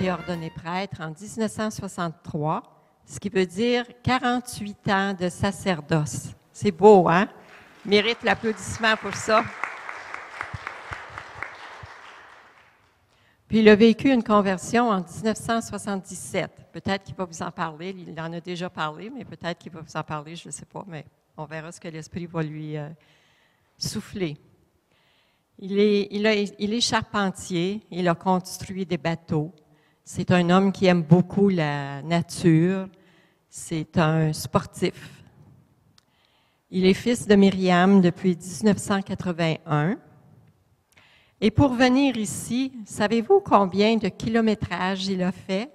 été ordonné prêtre en 1963, ce qui veut dire 48 ans de sacerdoce. C'est beau, hein? Mérite l'applaudissement pour ça. Puis il a vécu une conversion en 1977. Peut-être qu'il va vous en parler. Il en a déjà parlé, mais peut-être qu'il va vous en parler, je ne sais pas, mais on verra ce que l'Esprit va lui souffler. Il est charpentier, il a construit des bateaux. C'est un homme qui aime beaucoup la nature. C'est un sportif. Il est fils de Myriam depuis 1981. Et pour venir ici, savez-vous combien de kilométrage il a fait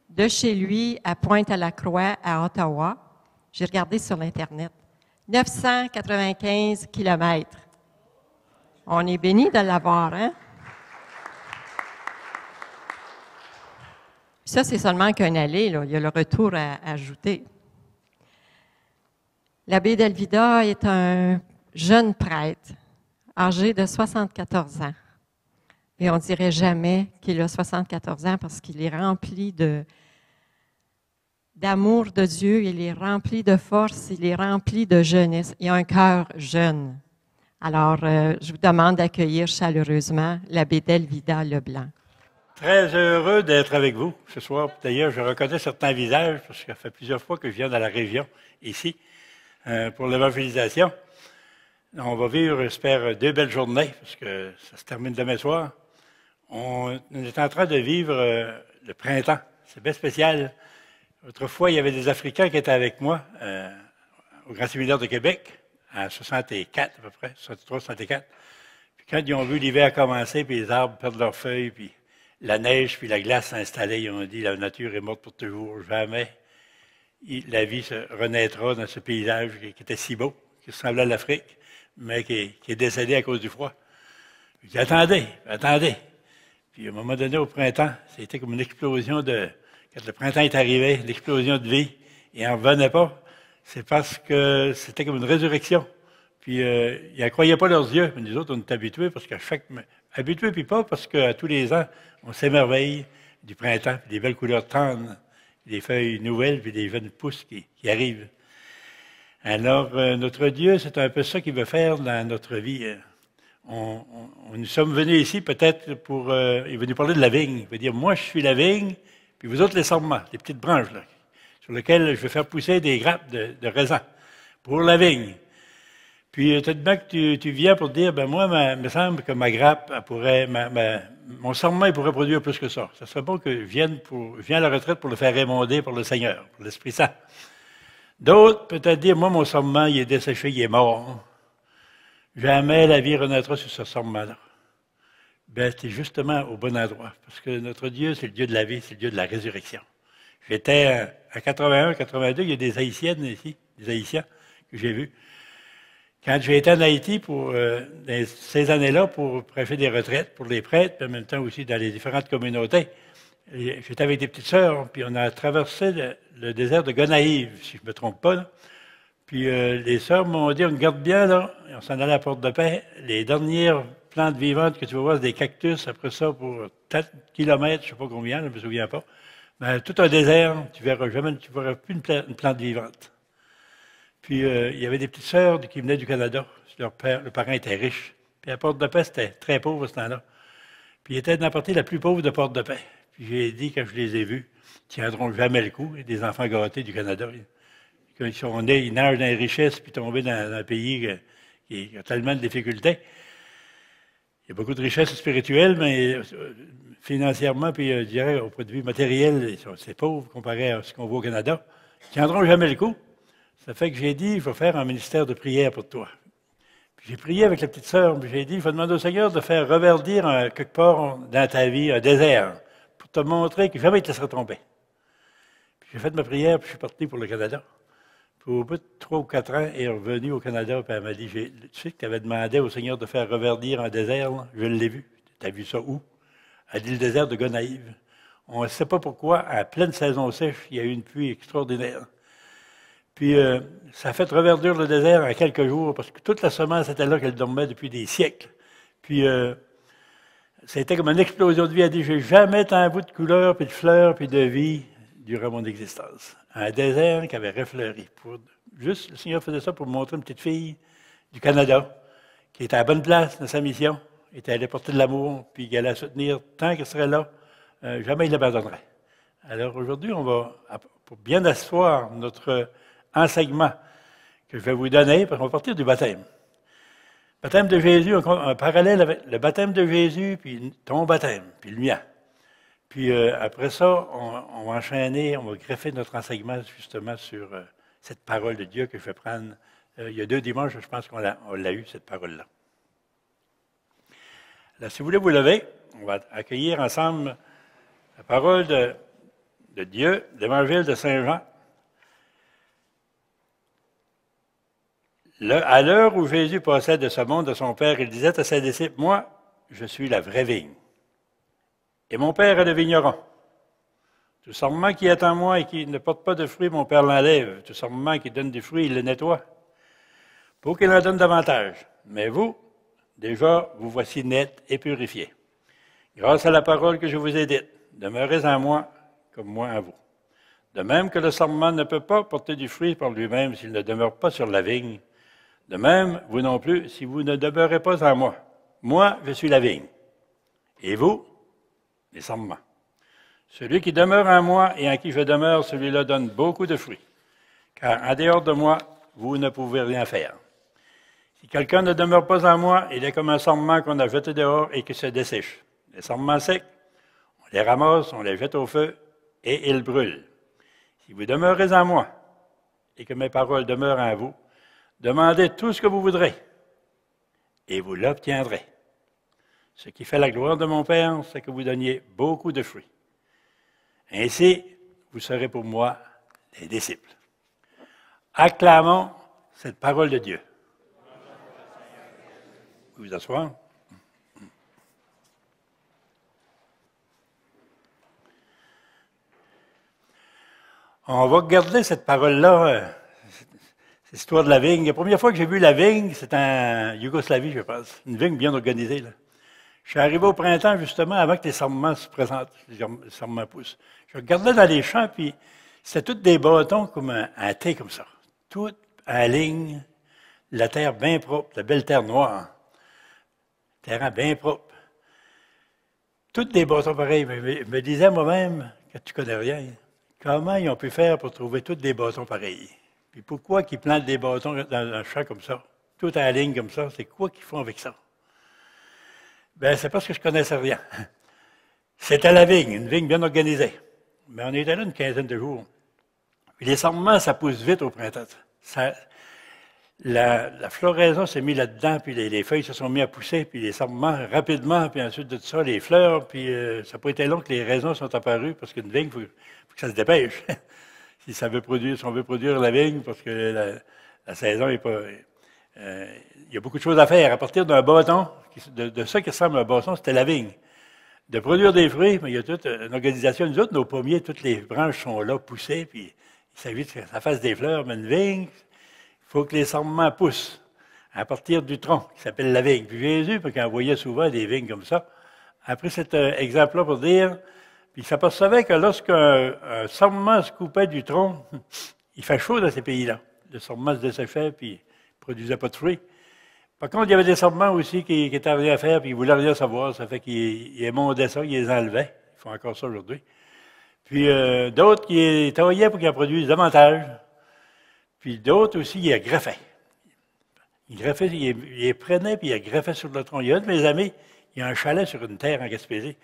de chez lui à Pointe-à-la-Croix, à Ottawa? J'ai regardé sur l'Internet. 995 kilomètres. On est béni de l'avoir, hein? Ça, c'est seulement qu'un aller, là. Il y a le retour à ajouter. L'abbé Delvida est un jeune prêtre, âgé de 74 ans. Et on ne dirait jamais qu'il a 74 ans parce qu'il est rempli d'amour de Dieu, il est rempli de force, il est rempli de jeunesse. Il a un cœur jeune. Alors, je vous demande d'accueillir chaleureusement l'abbé Delvida Leblanc. Très heureux d'être avec vous ce soir. D'ailleurs, je reconnais certains visages parce que ça fait plusieurs fois que je viens dans la région, ici, pour l'évangélisation. On va vivre, j'espère, 2 belles journées parce que ça se termine demain soir. On est en train de vivre le printemps. C'est bien spécial. Autrefois, il y avait des Africains qui étaient avec moi au Grand Séminaire de Québec, en 64 à peu près, 63, 64. Puis quand ils ont vu l'hiver commencer, puis les arbres perdent leurs feuilles, puis la neige, puis la glace s'installer, ils ont dit « La nature est morte pour toujours, jamais la vie se renaîtra dans ce paysage qui était si beau, qui ressemblait à l'Afrique, mais qui est décédé à cause du froid. » J'ai dit « Attendez, attendez. » Puis à un moment donné, au printemps, c'était comme une explosion de... Quand le printemps est arrivé, l'explosion de vie, et on ne revenait pas, c'est parce que c'était comme une résurrection. Puis ils ne croyaient pas leurs yeux. Mais nous autres, on est habitués, parce qu'à chaque... Habitués, puis pas, parce qu'à tous les ans, on s'émerveille du printemps, puis des belles couleurs tendres, puis des feuilles nouvelles, puis des jeunes pousses qui arrivent. Alors, notre Dieu, c'est un peu ça qu'il veut faire dans notre vie. Nous sommes venus ici peut-être pour... il veut nous parler de la vigne. Il veut dire, moi, je suis la vigne, puis vous autres, les sarments, les petites branches, là, sur lesquelles je vais faire pousser des grappes de raisin pour la vigne. Puis, tout de même que tu viens pour dire, ben moi, il me semble que ma grappe, elle pourrait, mon sarment, il pourrait produire plus que ça. Ça serait bon que je vienne à la retraite pour le faire émonder pour le Seigneur, pour l'Esprit Saint. D'autres, peut-être dire, moi, mon sarment, il est desséché, il est mort. Jamais la vie renaîtra sur ce sarment-là. Ben, c'est justement au bon endroit. Parce que notre Dieu, c'est le Dieu de la vie, c'est le Dieu de la résurrection. J'étais à 81, 82, il y a des Haïtiennes ici, des Haïtiens que j'ai vus. Quand j'ai été en Haïti pour ces années-là pour prêcher des retraites pour les prêtres, puis en même temps aussi dans les différentes communautés, j'étais avec des petites sœurs, puis on a traversé le désert de Gonaïve, si je ne me trompe pas. Là. Puis les sœurs m'ont dit, on garde bien, là, et on s'en allait à la Porte de Paix, les dernières plantes vivantes que tu vas voir, c'est des cactus, après ça, pour 4 kilomètres, je ne sais pas combien, je ne me souviens pas. Mais tout un désert, tu verras jamais, tu verras plus une plante vivante. Puis, il y avait des petites sœurs qui venaient du Canada. Le parent était riche. Puis, à Porte-de-Paix, c'était très pauvre ce temps-là. Puis, ils étaient dans la partie la plus pauvre de Porte-de-Paix. Puis, j'ai dit, quand je les ai vus, ils ne tiendront jamais le coup. Des enfants gâtés du Canada. Quand ils sont nés, ils nagent dans les richesses, puis tombés dans un pays qui a tellement de difficultés. Il y a beaucoup de richesses spirituelles, mais financièrement, puis, je dirais, au point de vue matériel, c'est pauvre comparé à ce qu'on voit au Canada. Ils ne tiendront jamais le coup. Ça fait que j'ai dit, il faut faire un ministère de prière pour toi. Puis j'ai prié avec la petite sœur, puis j'ai dit, il faut demander au Seigneur de faire reverdir quelque part dans ta vie un désert, pour te montrer que jamais il te laissera tomber. Puis j'ai fait ma prière, puis je suis parti pour le Canada. Puis au bout de 3 ou 4 ans, elle est revenue au Canada, puis elle m'a dit, tu sais que tu avais demandé au Seigneur de faire reverdir un désert, là? Je l'ai vu. Tu as vu ça où? Elle dit, le désert de Gonaïve. On ne sait pas pourquoi, à pleine saison sèche, il y a eu une pluie extraordinaire. Puis, ça a fait reverdir le désert en quelques jours, parce que toute la semence était là qu'elle dormait depuis des siècles. Puis, c'était comme une explosion de vie. Elle a dit, j'ai jamais tant vu de couleurs, puis de fleurs, puis de vie durant mon existence. Un désert qui avait refleuri. Juste, le Seigneur faisait ça pour me montrer une petite fille du Canada qui était à la bonne place dans sa mission, était allée porter de l'amour, puis qu'elle allait soutenir tant qu'elle serait là, jamais il l'abandonnerait. Alors aujourd'hui, on va, pour bien asseoir notre enseignement que je vais vous donner, parce qu'on va partir du baptême. Le baptême de Jésus, un parallèle avec le baptême de Jésus, puis ton baptême, puis le mien. Puis après ça, on va enchaîner, on va greffer notre enseignement justement sur cette parole de Dieu que je vais prendre. Il y a 2 dimanches, je pense qu'on l'a eu, cette parole-là. Alors, si vous voulez vous lever, on va accueillir ensemble la parole de Dieu, l'Évangile de Saint Jean. À l'heure où Jésus passait de ce monde de son Père, il disait à ses disciples, « Moi, je suis la vraie vigne, et mon Père est le vigneron. Tout sarment qui est en moi et qui ne porte pas de fruits, mon Père l'enlève. Tout sarment qui donne des fruits, il le nettoie, pour qu'il en donne davantage. Mais vous, déjà, vous voici nets et purifiés, grâce à la parole que je vous ai dite. Demeurez en moi, comme moi en vous. De même que le sarment ne peut pas porter du fruit par lui-même s'il ne demeure pas sur la vigne, de même, vous non plus, si vous ne demeurez pas en moi. Moi, je suis la vigne. Et vous, les sarments. Celui qui demeure en moi et en qui je demeure, celui-là donne beaucoup de fruits. Car en dehors de moi, vous ne pouvez rien faire. Si quelqu'un ne demeure pas en moi, il est comme un sarment qu'on a jeté dehors et qui se dessèche. Les sarments secs, on les ramasse, on les jette au feu et ils brûlent. Si vous demeurez en moi et que mes paroles demeurent en vous, demandez tout ce que vous voudrez et vous l'obtiendrez. Ce qui fait la gloire de mon Père, c'est que vous donniez beaucoup de fruits. Ainsi, vous serez pour moi des disciples. Acclamons cette parole de Dieu. Vous vous asseoir. On va regarder cette parole-là, cette histoire de la vigne. La première fois que j'ai vu la vigne, c'était en Yougoslavie, je pense. Une vigne bien organisée, là. Je suis arrivé au printemps, justement, avant que les sarments se présentent, les sarments poussent. Je regardais dans les champs, puis c'était tous des bâtons comme un thé, comme ça. Tout en ligne, la terre bien propre, la belle terre noire. Terrain bien propre. Toutes des bâtons pareils. Je me disais moi-même, que tu connais rien, comment ils ont pu faire pour trouver tous des bâtons pareils? Puis pourquoi ils plantent des bâtons dans un champ comme ça, tout en ligne comme ça? C'est quoi qu'ils font avec ça? Bien, c'est parce que je ne connaissais rien. C'était la vigne, une vigne bien organisée. Mais on était là une quinzaine de jours. Puis les sarments, ça pousse vite au printemps. La floraison s'est mise là-dedans, puis les feuilles se sont mises à pousser, puis les sarments rapidement, puis ensuite de ça, les fleurs, puis ça n'a pas été long que les raisins sont apparus, parce qu'une vigne, il faut que ça se dépêche. Si on veut produire la vigne, parce que la saison n'est pas... il y a beaucoup de choses à faire. À partir d'un bâton, de ça qui ressemble à un bâton, c'était la vigne. De produire des fruits, mais il y a toute une organisation. Nous autres, nos pommiers, toutes les branches sont là, poussées, puis il s'agit que ça fasse des fleurs, mais une vigne, il faut que les sarments poussent à partir du tronc, qui s'appelle la vigne. Puis Jésus, quand on voyait souvent des vignes comme ça, a pris cet exemple-là pour dire, puis il s'apercevait que lorsqu'un sarment se coupait du tronc, il fait chaud dans ces pays-là. Le sarment se desséchait, puis il ne produisait pas de fruits. Par contre, il y avait des sarments aussi qui étaient rien à faire, puis ils ne voulaient rien savoir. Ça fait qu'ils émondaient ça, ils les enlevaient. Ils font encore ça aujourd'hui. Puis d'autres qui travaillaient pour qu'ils en produisent davantage. Puis d'autres aussi, ils les greffaient. Ils les prenaient, puis ils les greffaient sur le tronc. Il y a un de mes amis, il a un chalet sur une terre en Gaspésie.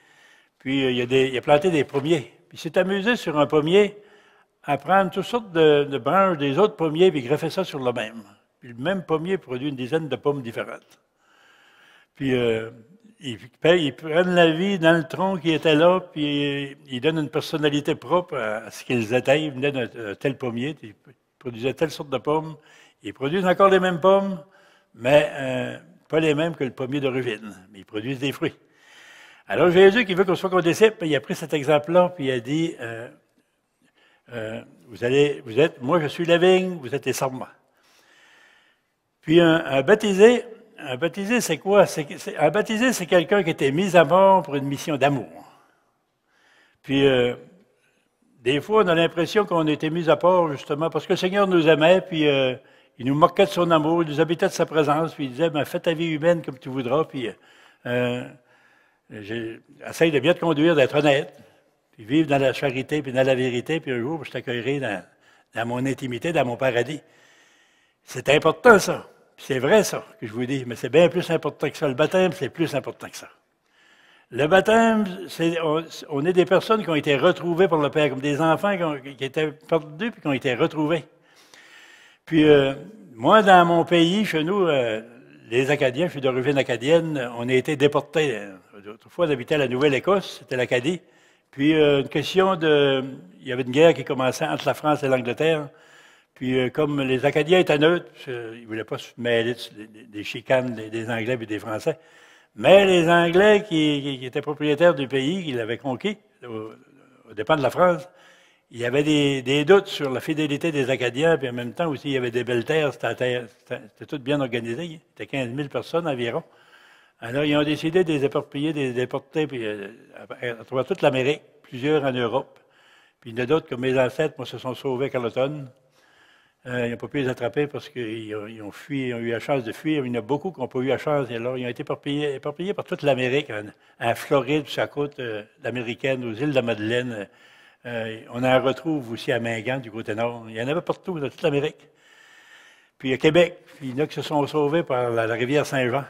Puis il a planté des pommiers. Puis il s'est amusé sur un pommier à prendre toutes sortes de branches des autres pommiers, puis greffer ça sur le même. Puis le même pommier produit une dizaine de pommes différentes. Puis ils prennent la vie dans le tronc qui était là, puis ils donnent une personnalité propre à ce qu'ils étaient. Ils venaient d'un tel pommier, ils produisaient telle sorte de pommes. Ils produisent encore les mêmes pommes, mais pas les mêmes que le pommier d'origine. Mais ils produisent des fruits. Alors Jésus, qui veut qu'on soit comme disciple, il a pris cet exemple-là, puis il a dit, moi je suis la vigne, vous êtes les sarments. Puis un baptisé, un baptisé, c'est quoi? Un baptisé, c'est quelqu'un qui a été mis à mort pour une mission d'amour. Puis, des fois, on a l'impression qu'on a été mis à part, justement, parce que le Seigneur nous aimait, puis il nous marquait de son amour, il nous habitait de sa présence, puis il disait, ben, fais ta vie humaine comme tu voudras, puis essaye de bien te conduire, d'être honnête, puis vivre dans la charité, puis dans la vérité, puis un jour, je t'accueillerai dans mon intimité, dans mon paradis. C'est important, ça. Puis c'est vrai, ça, que je vous dis, mais c'est bien plus important que ça. Le baptême, c'est plus important que ça. Le baptême, on est des personnes qui ont été retrouvées par le Père, comme des enfants qui étaient perdus puis qui ont été retrouvés. Puis, moi, dans mon pays, chez nous, les Acadiens, je suis d'origine acadienne, on a été déportés. Autrefois, on habitait la Nouvelle-Écosse, c'était l'Acadie. Puis, une question il y avait une guerre qui commençait entre la France et l'Angleterre. Puis, comme les Acadiens étaient neutres, ils ne voulaient pas se mêler des chicanes des Anglais et des Français. Mais les Anglais qui étaient propriétaires du pays, qui l'avaient conquis, au dépend de la France, il y avait des doutes sur la fidélité des Acadiens, puis en même temps aussi, il y avait des belles terres, c'était tout bien organisé, c'était 15 000 personnes environ. Alors, ils ont décidé de les éparpiller, de les déporter, puis à travers toute l'Amérique, plusieurs en Europe. Puis il y en a d'autres, comme mes ancêtres, moi, se sont sauvés qu'à l'automne. Ils n'ont pas pu les attraper parce qu'ils ont fui, ils ont eu la chance de fuir. Il y en a beaucoup qui n'ont pas eu la chance. Et alors, ils ont été éparpillés par toute l'Amérique, en Floride, sur la côte américaine, aux îles de la Madeleine. On en retrouve aussi à Mingan, du côté nord. Il y en avait partout, dans toute l'Amérique. Puis à Québec, il y en a qui se sont sauvés par la rivière Saint-Jean.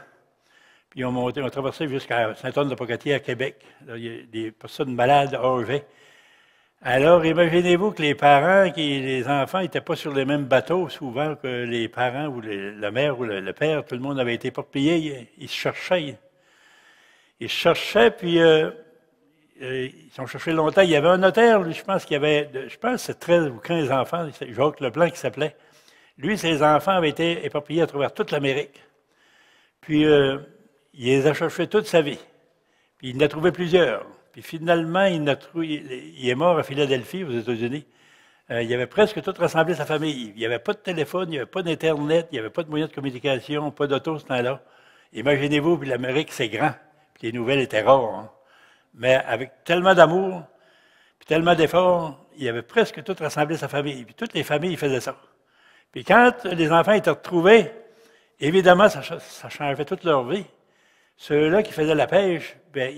Puis ils ont traversé jusqu'à Saint-Anne-de-Pocatier à Québec. Là, il y a des personnes malades, âgées. Alors, imaginez-vous que les enfants n'étaient pas sur les mêmes bateaux souvent que les parents ou la mère ou le père. Tout le monde avait été éparpillé. Ils se cherchaient. Puis ils ont cherché longtemps. Il y avait un notaire, lui, je pense que c'est 13 ou 15 enfants, c'est Jacques Leblanc qui s'appelait. Lui, ses enfants avaient été éparpillés à travers toute l'Amérique. Puis, il les a cherchés toute sa vie. Puis, il en a trouvé plusieurs. Puis finalement, il est mort à Philadelphie, aux États-Unis. Il avait presque tout rassemblé sa famille. Il n'y avait pas de téléphone, il n'y avait pas d'Internet, il n'y avait pas de moyens de communication, pas d'auto ce temps-là. Imaginez-vous, puis l'Amérique, c'est grand. Puis les nouvelles étaient rares. Hein. Mais avec tellement d'amour, puis tellement d'efforts, il avait presque tout rassemblé sa famille. Puis toutes les familles faisaient ça. Puis quand les enfants étaient retrouvés, évidemment, ça changeait toute leur vie. Ceux-là qui faisaient la pêche, bien,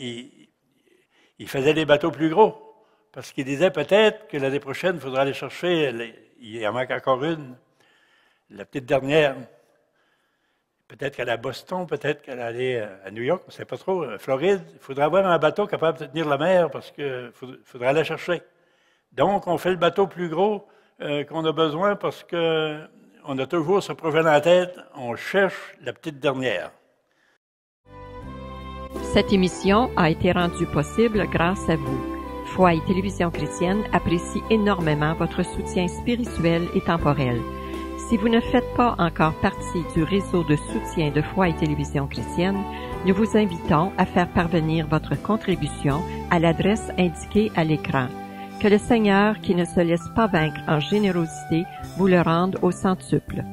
ils faisaient des bateaux plus gros, parce qu'ils disaient peut-être que l'année prochaine, il faudra aller chercher, il en manque encore une, la petite dernière. Peut-être qu'elle est à Boston, peut-être qu'elle allait à New York, on ne sait pas trop, Floride. Il faudra avoir un bateau capable de tenir la mer, parce qu'il faudra aller chercher. Donc, on fait le bateau plus gros qu'on a besoin, parce qu'on a toujours ce projet dans la tête, on cherche la petite dernière. Cette émission a été rendue possible grâce à vous. Foi et Télévision chrétienne apprécie énormément votre soutien spirituel et temporel. Si vous ne faites pas encore partie du réseau de soutien de Foi et Télévision chrétienne, nous vous invitons à faire parvenir votre contribution à l'adresse indiquée à l'écran. Que le Seigneur, qui ne se laisse pas vaincre en générosité, vous le rende au centuple.